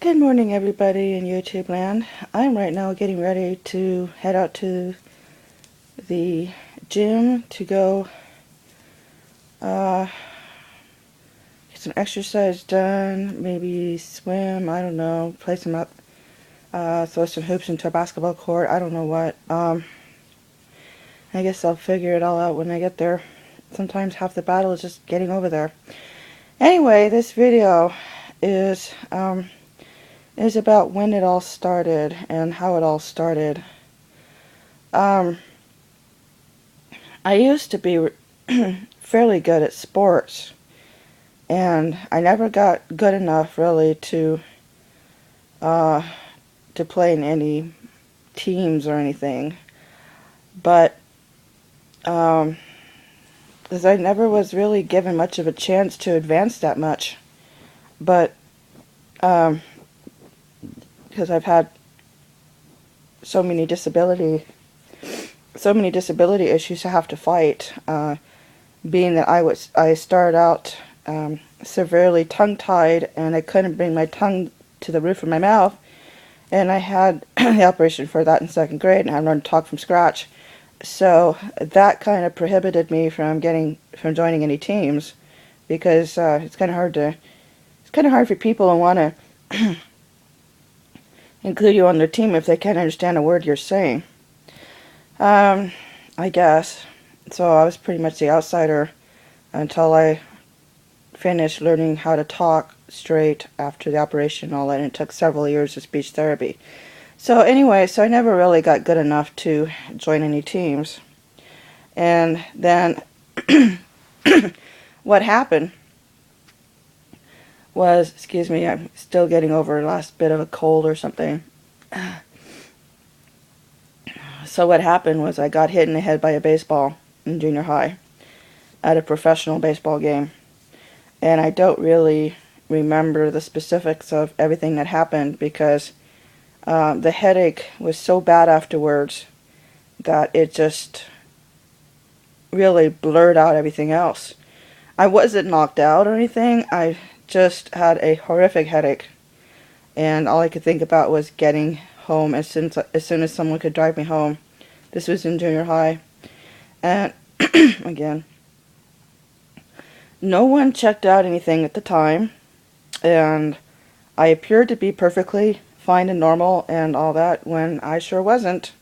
Good morning, everybody in YouTube land. I'm right now getting ready to head out to the gym to go get some exercise done, maybe swim, I don't know, play some up, throw some hoops into a basketball court, I don't know what. I guess I'll figure it all out when I get there. Sometimes half the battle is just getting over there. Anyway, this video is about when it all started and how it all started. I used to be fairly good at sports, and I never got good enough really to play in any teams or anything. But because I never was really given much of a chance to advance that much, but because I've had so many disability issues to have to fight. Being that I started out severely tongue-tied, and I couldn't bring my tongue to the roof of my mouth, and I had the operation for that in 2nd grade, and I learned to talk from scratch. So that kind of prohibited me from joining any teams, because it's kind of hard for people to want to include you on their team if they can't understand a word you're saying. I guess. So I was pretty much the outsider until I finished learning how to talk straight after the operation and all that, and it took several years of speech therapy. So anyway, so I never really got good enough to join any teams. And then what happened was, excuse me, I'm still getting over the last bit of a cold or something. So what happened was I got hit in the head by a baseball in junior high at a professional baseball game. And I don't really remember the specifics of everything that happened, because the headache was so bad afterwards that it just really blurred out everything else. I wasn't knocked out or anything, I just had a horrific headache, and all I could think about was getting home as soon as someone could drive me home. This was in junior high. And again, no one checked out anything at the time, and I appeared to be perfectly fine and normal and all that when I sure wasn't.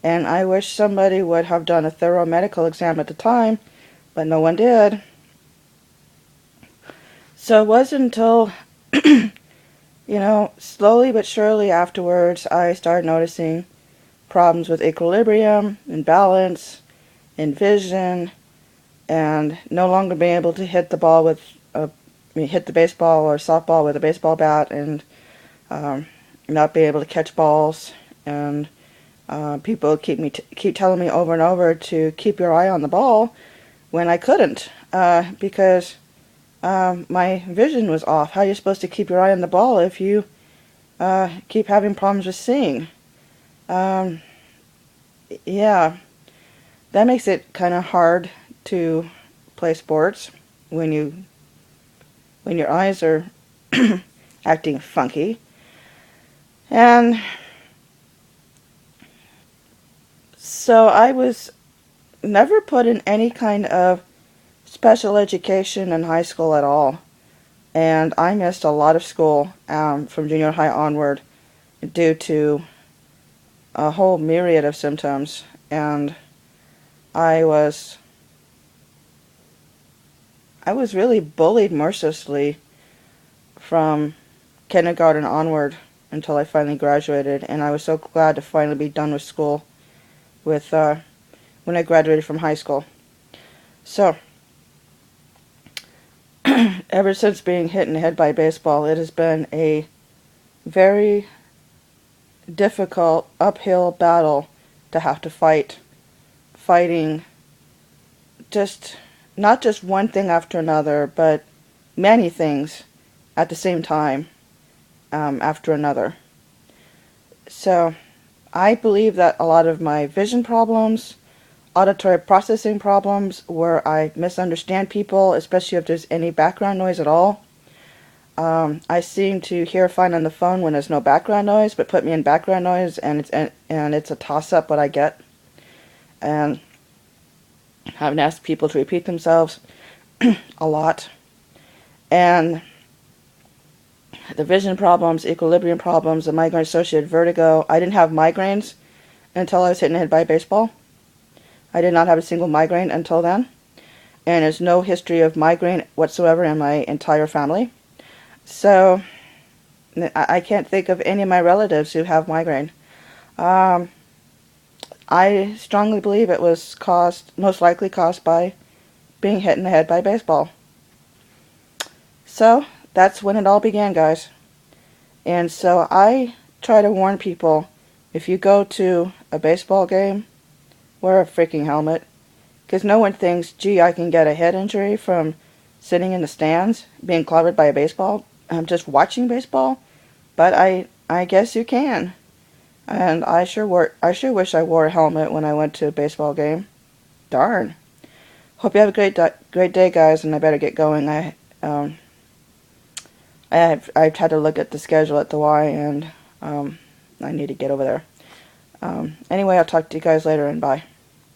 And I wish somebody would have done a thorough medical exam at the time, but no one did. So it wasn't until slowly but surely afterwards, I started noticing problems with equilibrium and balance and vision, and no longer being able to hit the baseball or softball with a baseball bat, and not being able to catch balls. And people keep telling me over and over to keep your eye on the ball when I couldn't, because my vision was off. How are you supposed to keep your eye on the ball if you keep having problems with seeing? Yeah, that makes it kind of hard to play sports when your eyes are acting funky. And so I was never put in any kind of special education in high school at all, and I missed a lot of school from junior high onward due to a whole myriad of symptoms. And I was really bullied mercilessly from kindergarten onward until I finally graduated, and I was so glad to finally be done with school when I graduated from high school. So ever since being hit in the head by a baseball, it has been a very difficult uphill battle to have to fighting just not just one thing after another, but many things at the same time after another. So I believe that a lot of my vision problems, auditory processing problems, where I misunderstand people, especially if there's any background noise at all, I seem to hear fine on the phone when there's no background noise, but put me in background noise and it's a toss-up what I get. And having asked people to repeat themselves a lot. And the vision problems, equilibrium problems, the migraine-associated vertigo. I didn't have migraines until I was hit in the head by a baseball. I did not have a single migraine until then. And there's no history of migraine whatsoever in my entire family. So I can't think of any of my relatives who have migraine. I strongly believe it was most likely caused by being hit in the head by a baseball. So that's when it all began, guys. And so I try to warn people, if you go to a baseball game, wear a freaking helmet. Because no one thinks, gee, I can get a head injury from sitting in the stands, being clobbered by a baseball. I'm just watching baseball. But I guess you can. And I sure wish I wore a helmet when I went to a baseball game. Darn. Hope you have a great day, guys, and I better get going. I've had to look at the schedule at the Y, and I need to get over there. Anyway, I'll talk to you guys later, and bye.